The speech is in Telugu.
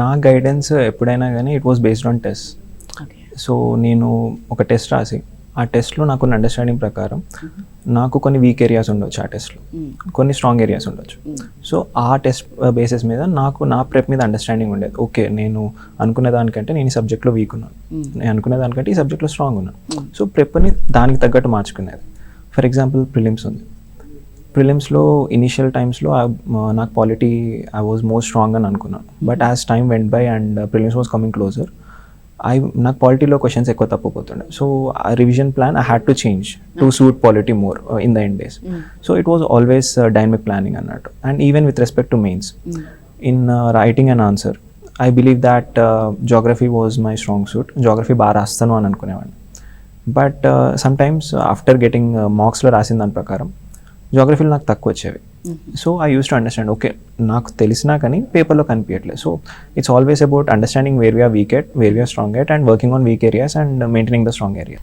నా గైడెన్స్ ఎప్పుడైనా కానీ it was based on test. So నేను ఒక టెస్ట్ రాసి ఆ టెస్ట్లో నాకు అండర్స్టాండింగ్ ప్రకారం నాకు కొన్ని వీక్ ఏరియాస్ ఉండొచ్చు, ఆ టెస్ట్లో కొన్ని స్ట్రాంగ్ ఏరియాస్ ఉండొచ్చు. సో ఆ టెస్ట్ బేసిస్ మీద నాకు నా ప్రెప్ మీద అండర్స్టాండింగ్ ఉండేది. ఓకే, నేను అనుకునే దానికంటే నేను ఈ సబ్జెక్ట్లో వీక్ ఉన్నాను, నేను అనుకునే దానికంటే ఈ సబ్జెక్ట్లో స్ట్రాంగ్ ఉన్నాను. సో ప్రెప్ని దానికి తగ్గట్టు మార్చుకునేది. ఫర్ ఎగ్జాంపుల్ ప్రిలిమ్స్ ఉంది. ప్రిలిమ్స్లో ఇనిషియల్ టైమ్స్లో నాకు polity I was more strong అని అనుకున్నాను. But as time went by and prelims was coming closer, నాకు పాలిటీలో క్వశ్చన్స్ ఎక్కువ తప్పిపోతుండే. సో ఆ revision plan I had to change to suit polity more in the end days. So it was always dynamic planning అన్నట్టు. And even with respect to mains, in writing and answer I believe that geography was my strong suit. Geography బాగా రాస్తాను అని అనుకునేవాడిని. బట్ సమ్టైమ్స్ ఆఫ్టర్ గెటింగ్ మార్క్స్లో రాసిన దాని ప్రకారం జోగ్రఫీలో నాకు తక్కువ వచ్చేవి. So I use to understand, okay నాకు తెలిసినా కానీ పేపర్లో కనిపించట్లేదు. So it's always about understanding where we are weak at, where we are strong at, and working on weak areas and maintaining the strong area.